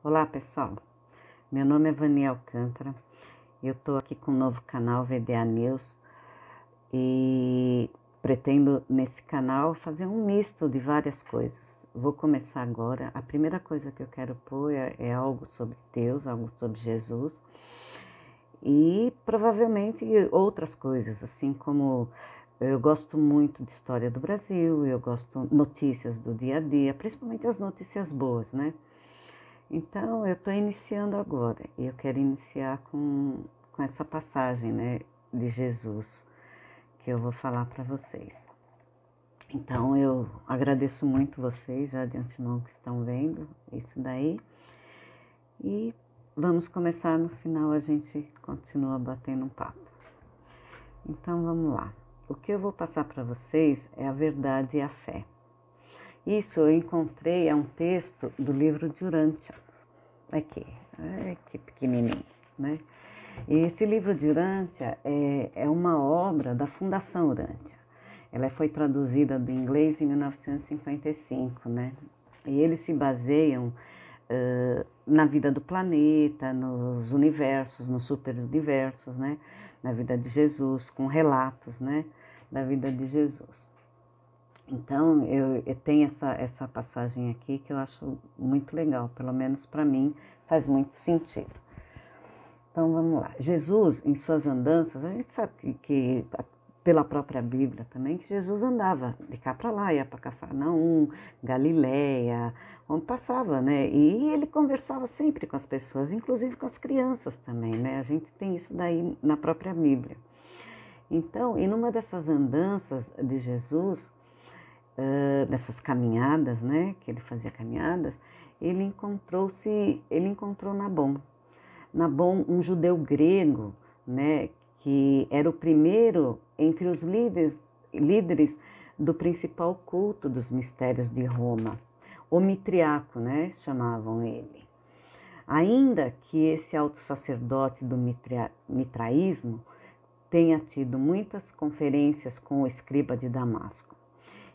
Olá pessoal, meu nome é Vania Alcântara, eu estou aqui com um novo canal VDA News e pretendo nesse canal fazer um misto de várias coisas. Vou começar agora, a primeira coisa que eu quero pôr é algo sobre Deus, algo sobre Jesus e provavelmente outras coisas, assim como eu gosto muito de história do Brasil, eu gosto notícias do dia a dia, principalmente as notícias boas, né? Então, eu estou iniciando agora e eu quero iniciar com essa passagem, né, de Jesus que eu vou falar para vocês. Então, eu agradeço muito vocês já de antemão que estão vendo isso daí e vamos começar. No final a gente continua batendo um papo. Então, vamos lá. O que eu vou passar para vocês é a verdade e a fé. Isso eu encontrei, é um texto do livro de Urântia. Aqui, que pequenininho, né? E esse livro de Urântia é uma obra da Fundação Urântia. Ela foi traduzida do inglês em 1955, né? E eles se baseiam na vida do planeta, nos universos, nos superuniversos, né? Na vida de Jesus, com relatos, né? Da vida de Jesus. Então, eu tenho essa passagem aqui que eu acho muito legal, pelo menos para mim faz muito sentido. Então, vamos lá. Jesus, em suas andanças, a gente sabe que pela própria Bíblia também, que Jesus andava de cá para lá, ia para Cafarnaum, Galileia, onde passava, né? E ele conversava sempre com as pessoas, inclusive com as crianças também, né? A gente tem isso daí na própria Bíblia. Então, e numa dessas andanças de Jesus, nessas caminhadas, né, que ele fazia caminhadas, ele encontrou Nabom. Nabom, um judeu grego, né, que era o primeiro entre os líderes do principal culto dos mistérios de Roma, o mitriaco, né, chamavam ele. Ainda que esse alto sacerdote do mitraísmo tenha tido muitas conferências com o escriba de Damasco,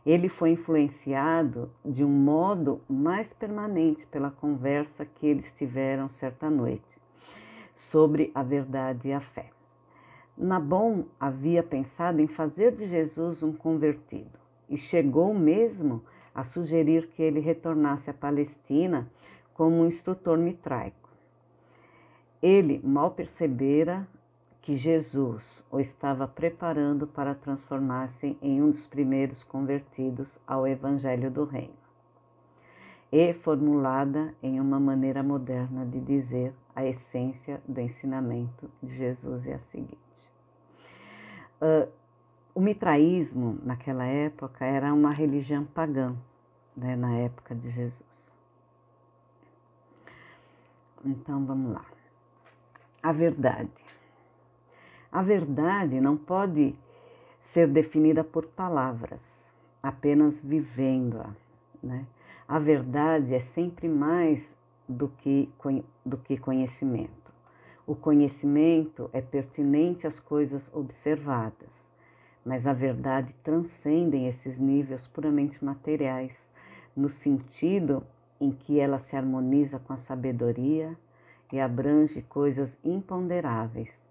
ele foi influenciado de um modo mais permanente pela conversa que eles tiveram certa noite sobre a verdade e a fé. Nabom havia pensado em fazer de Jesus um convertido e chegou mesmo a sugerir que ele retornasse à Palestina como um instrutor mitraico. Ele mal percebera que Jesus o estava preparando para transformar-se em um dos primeiros convertidos ao Evangelho do Reino. E formulada em uma maneira moderna de dizer a essência do ensinamento de Jesus é a seguinte. O mitraísmo, naquela época, era uma religião pagã, né, na época de Jesus. Então, vamos lá. A verdade. A verdade não pode ser definida por palavras, apenas vivendo-a, né? A verdade é sempre mais do que conhecimento. O conhecimento é pertinente às coisas observadas, mas a verdade transcende esses níveis puramente materiais, no sentido em que ela se harmoniza com a sabedoria e abrange coisas imponderáveis,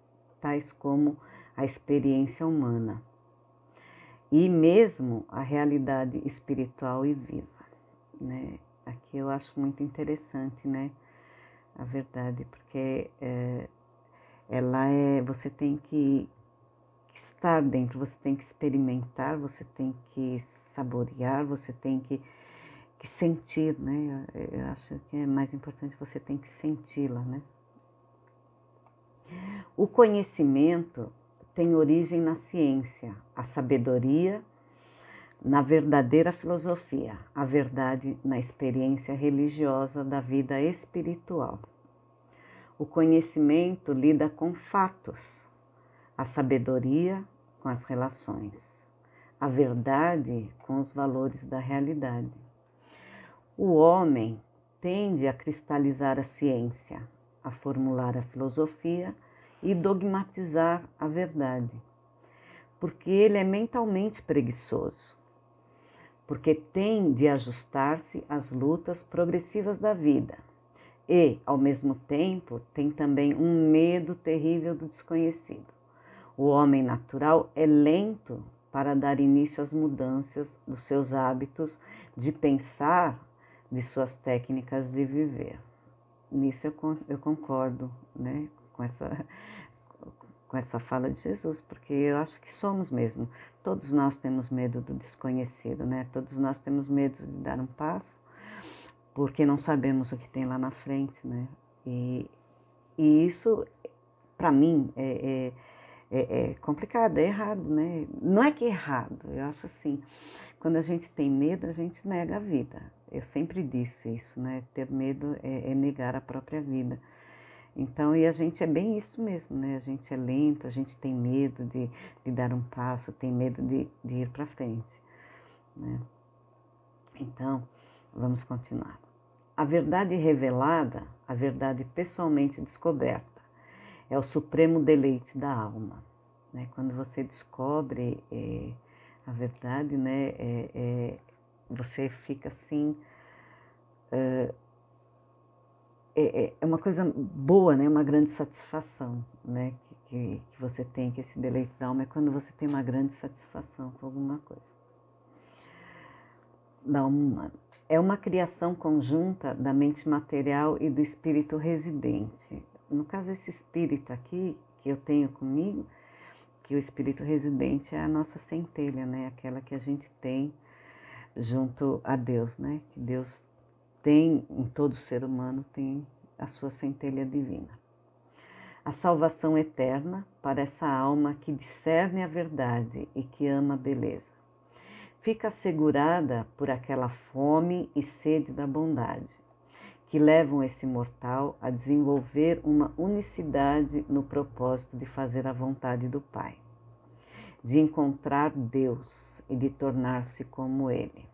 tais como a experiência humana e mesmo a realidade espiritual e viva, né? Aqui eu acho muito interessante, né? A verdade, porque você tem que estar dentro, você tem que experimentar, você tem que saborear, você tem que sentir, né? Eu acho que é mais importante, você tem que senti-la, né? O conhecimento tem origem na ciência, a sabedoria na verdadeira filosofia, a verdade na experiência religiosa da vida espiritual. O conhecimento lida com fatos, a sabedoria com as relações, a verdade com os valores da realidade. O homem tende a cristalizar a ciência, a formular a filosofia e dogmatizar a verdade, porque ele é mentalmente preguiçoso, porque tem de ajustar-se às lutas progressivas da vida e, ao mesmo tempo, tem também um medo terrível do desconhecido. O homem natural é lento para dar início às mudanças dos seus hábitos de pensar, de suas técnicas de viver. Nisso eu concordo, né, com essa fala de Jesus, porque eu acho que somos mesmo. Todos nós temos medo do desconhecido, né? Todos nós temos medo de dar um passo, porque não sabemos o que tem lá na frente, né? E isso, para mim, é complicado, é errado, né? Não é que é errado, eu acho assim, quando a gente tem medo, a gente nega a vida. Eu sempre disse isso, né? Ter medo é negar a própria vida. Então, e a gente é bem isso mesmo, né? A gente é lento, a gente tem medo de dar um passo, tem medo de ir para frente, né? Então, vamos continuar. A verdade revelada, a verdade pessoalmente descoberta, é o supremo deleite da alma, né? Quando você descobre a verdade, né? Você fica assim, é uma coisa boa, né? Uma grande satisfação, né? Que você tem, que esse deleite da alma é quando você tem uma grande satisfação com alguma coisa. Da alma humana. É uma criação conjunta da mente material e do espírito residente. No caso, esse espírito aqui que eu tenho comigo, que o espírito residente é a nossa centelha, né? Aquela que a gente tem junto a Deus, né? Que Deus tem em todo ser humano, tem a sua centelha divina. A salvação eterna para essa alma que discerne a verdade e que ama a beleza. Fica assegurada por aquela fome e sede da bondade, que levam esse mortal a desenvolver uma unicidade no propósito de fazer a vontade do Pai, de encontrar Deus e de tornar-se como Ele.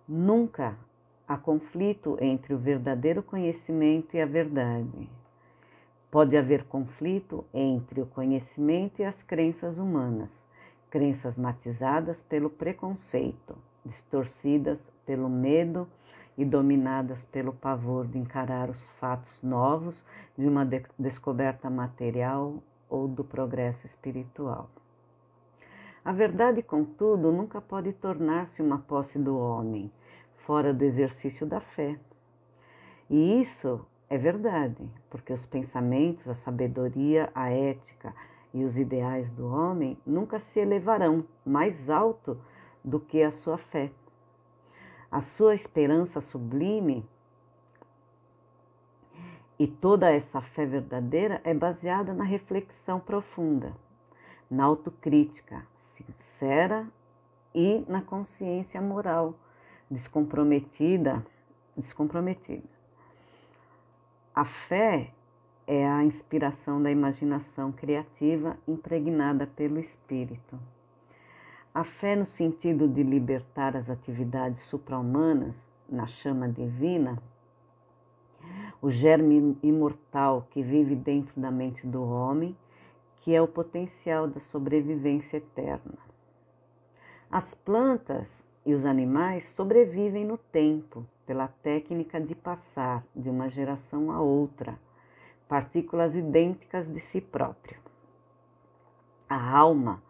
Nunca há conflito entre o verdadeiro conhecimento e a verdade. Pode haver conflito entre o conhecimento e as crenças humanas, crenças matizadas pelo preconceito, distorcidas pelo medo e dominadas pelo pavor de encarar os fatos novos de uma descoberta material ou do progresso espiritual. A verdade, contudo, nunca pode tornar-se uma posse do homem, fora do exercício da fé. E isso é verdade, porque os pensamentos, a sabedoria, a ética e os ideais do homem nunca se elevarão mais alto do que a sua fé. A sua esperança sublime e toda essa fé verdadeira é baseada na reflexão profunda, na autocrítica sincera e na consciência moral descomprometida. A fé é a inspiração da imaginação criativa impregnada pelo Espírito. A fé no sentido de libertar as atividades supra-humanas na chama divina, o germe imortal que vive dentro da mente do homem, que é o potencial da sobrevivência eterna. As plantas e os animais sobrevivem no tempo pela técnica de passar de uma geração a outra partículas idênticas de si próprio. A alma,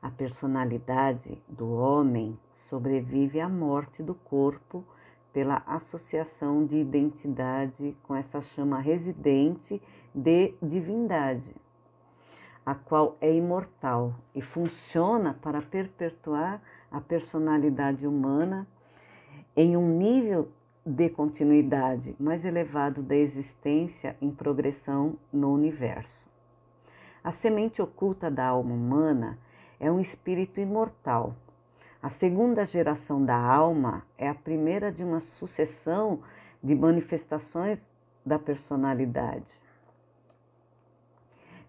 a personalidade do homem, sobrevive à morte do corpo pela associação de identidade com essa chama residente de divindade, a qual é imortal e funciona para perpetuar a personalidade humana em um nível de continuidade mais elevado da existência em progressão no universo. A semente oculta da alma humana é um espírito imortal. A segunda geração da alma é a primeira de uma sucessão de manifestações da personalidade,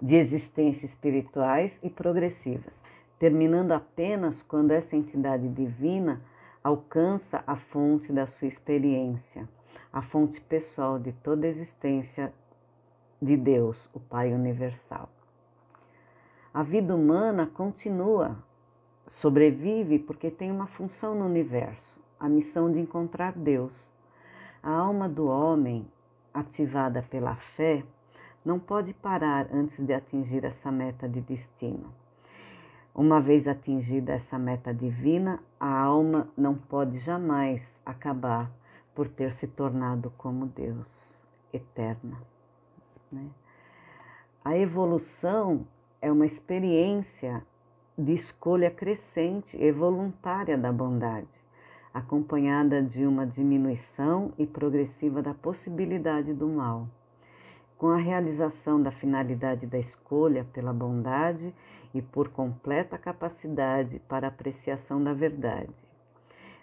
de existências espirituais e progressivas, terminando apenas quando essa entidade divina alcança a fonte da sua experiência, a fonte pessoal de toda a existência de Deus, o Pai Universal. A vida humana continua, sobrevive porque tem uma função no universo, a missão de encontrar Deus. A alma do homem, ativada pela fé, não pode parar antes de atingir essa meta de destino. Uma vez atingida essa meta divina, a alma não pode jamais acabar por ter se tornado como Deus, eterna, né? A evolução é uma experiência de escolha crescente e voluntária da bondade, acompanhada de uma diminuição e progressiva da possibilidade do mal. Com a realização da finalidade da escolha pela bondade e por completa capacidade para apreciação da verdade,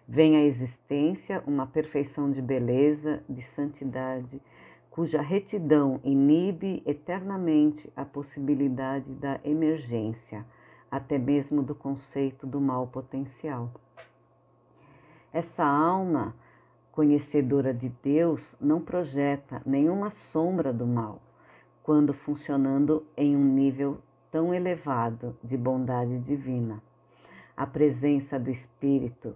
vem à existência uma perfeição de beleza, de santidade, cuja retidão inibe eternamente a possibilidade da emergência, até mesmo do conceito do mal potencial. Essa alma conhecedora de Deus não projeta nenhuma sombra do mal, quando funcionando em um nível tão elevado de bondade divina. A presença do Espírito,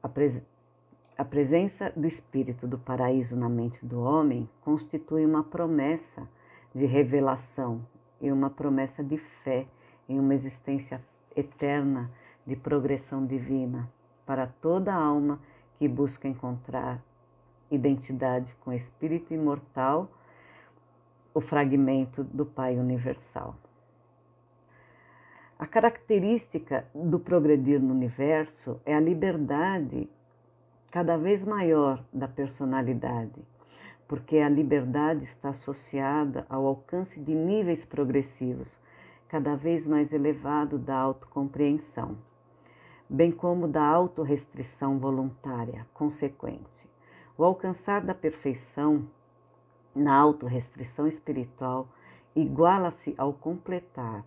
a presença do Espírito do paraíso na mente do homem constitui uma promessa de revelação e uma promessa de fé em uma existência eterna de progressão divina para toda alma que busca encontrar identidade com o Espírito imortal, o fragmento do Pai universal. A característica do progredir no universo é a liberdade cada vez maior da personalidade, porque a liberdade está associada ao alcance de níveis progressivos, cada vez mais elevado da autocompreensão, bem como da autorrestrição voluntária consequente. O alcançar da perfeição na autorrestrição espiritual iguala-se ao completar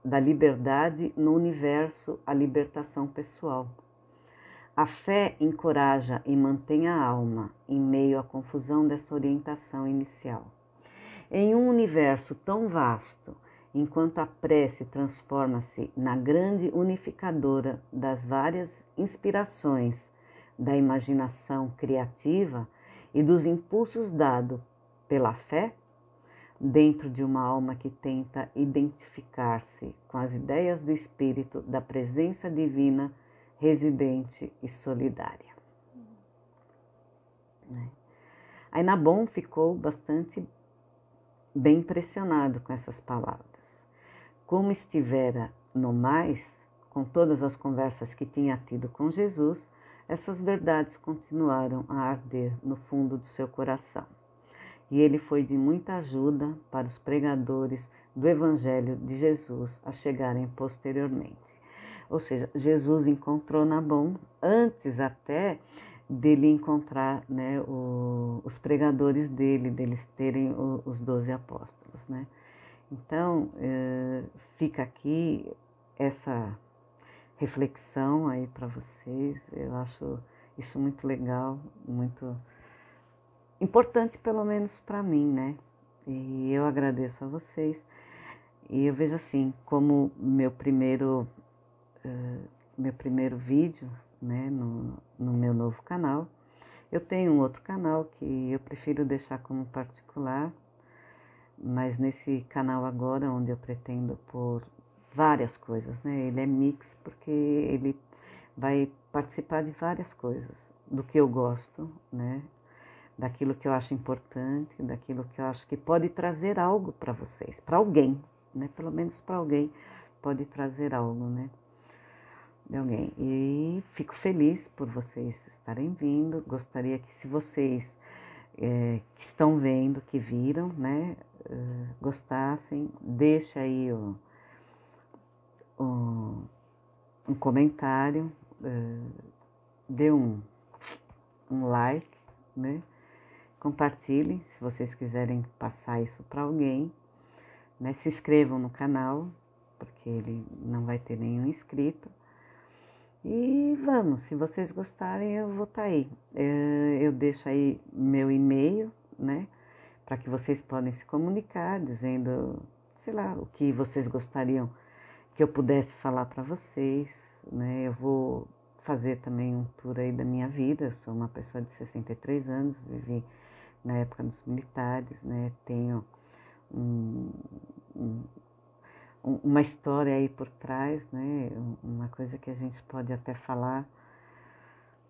da liberdade no universo a libertação pessoal. A fé encoraja e mantém a alma em meio à confusão dessa orientação inicial. Em um universo tão vasto, enquanto a prece transforma-se na grande unificadora das várias inspirações da imaginação criativa e dos impulsos dados pela fé, dentro de uma alma que tenta identificar-se com as ideias do Espírito da presença divina, residente e solidária. Ainabon ficou bastante bem impressionado com essas palavras. Como estivera no mais, com todas as conversas que tinha tido com Jesus, essas verdades continuaram a arder no fundo do seu coração. E ele foi de muita ajuda para os pregadores do Evangelho de Jesus a chegarem posteriormente. Ou seja, Jesus encontrou Nabon antes até dele encontrar, né, os pregadores dele, deles terem os 12 apóstolos, né? Então, fica aqui essa reflexão aí para vocês. Eu acho isso muito legal, muito importante, pelo menos para mim, né? E eu agradeço a vocês. E eu vejo assim, como meu primeiro vídeo, né, no meu novo canal. Eu tenho um outro canal que eu prefiro deixar como particular, mas nesse canal agora, onde eu pretendo pôr várias coisas, né? Ele é mix porque ele vai participar de várias coisas, do que eu gosto, né? Daquilo que eu acho importante, daquilo que eu acho que pode trazer algo para vocês, para alguém, né? Pelo menos para alguém pode trazer algo, né? De alguém. E fico feliz por vocês estarem vindo. Gostaria que, se vocês que estão vendo, que viram, né, gostassem, deixa aí um comentário, dê um like, né? Compartilhem se vocês quiserem passar isso para alguém, né? Se inscrevam no canal, porque ele não vai ter nenhum inscrito. E vamos, se vocês gostarem, eu vou estar aí. Eu deixo aí meu e-mail, né? Para que vocês possam se comunicar, dizendo, sei lá, o que vocês gostariam que eu pudesse falar para vocês, né? Eu vou fazer também um tour aí da minha vida. Eu sou uma pessoa de 63 anos, vivi na época dos militares, né? Tenho um, um, uma história aí por trás, né? Uma coisa que a gente pode até falar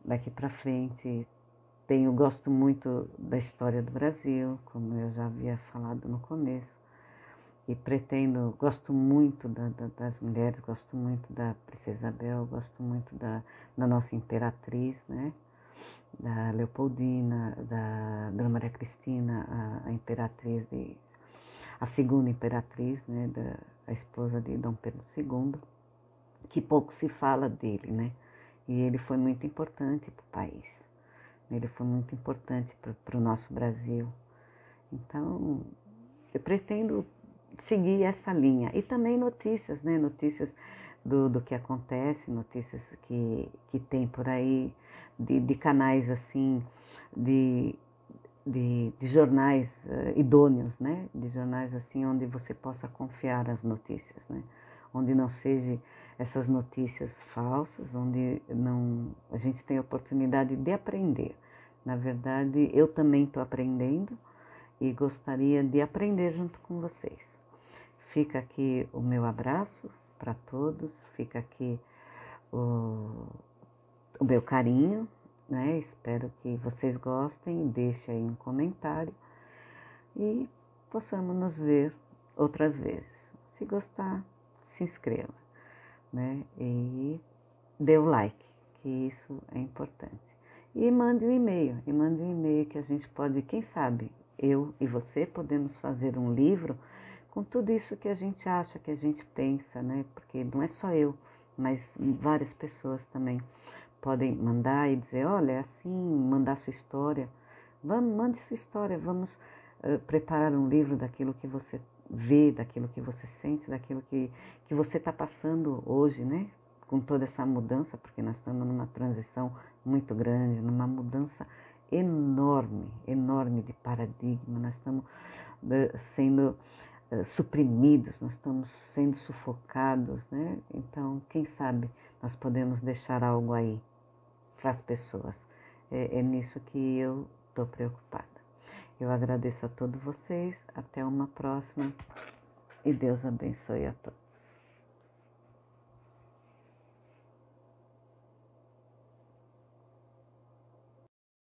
daqui para frente. Gosto muito da história do Brasil, como eu já havia falado no começo, e gosto muito das mulheres, gosto muito da Princesa Isabel, gosto muito da nossa imperatriz, né? Da Leopoldina, da Dona Maria Cristina, a segunda imperatriz, né? A esposa de Dom Pedro II, que pouco se fala dele, né? E ele foi muito importante para o país. Ele foi muito importante para o nosso Brasil. Então, eu pretendo seguir essa linha. E também notícias, né? Notícias do que acontece, notícias que tem por aí, de canais assim, de jornais idôneos, né? De jornais assim onde você possa confiar as notícias, né? Onde não seja essas notícias falsas, onde não a gente tem a oportunidade de aprender. Na verdade, eu também estou aprendendo e gostaria de aprender junto com vocês. Fica aqui o meu abraço para todos, fica aqui o meu carinho, né? Espero que vocês gostem, deixem aí um comentário e possamos nos ver outras vezes. Se gostar, se inscreva, né? E dê o like, que isso é importante. E mande um e-mail que a gente pode, quem sabe, eu e você podemos fazer um livro com tudo isso que a gente acha, que a gente pensa, né? Porque não é só eu, mas várias pessoas também podem mandar e dizer, olha, é assim, mandar sua história. Mande sua história, vamos preparar um livro daquilo que você vê, daquilo que você sente, daquilo que você está passando hoje, né? Com toda essa mudança, porque nós estamos numa transição muito grande, numa mudança enorme, enorme de paradigma. Nós estamos sendo suprimidos, nós estamos sendo sufocados, né? Então, quem sabe nós podemos deixar algo aí para as pessoas. É nisso que eu estou preocupada. Eu agradeço a todos vocês, até uma próxima e Deus abençoe a todos.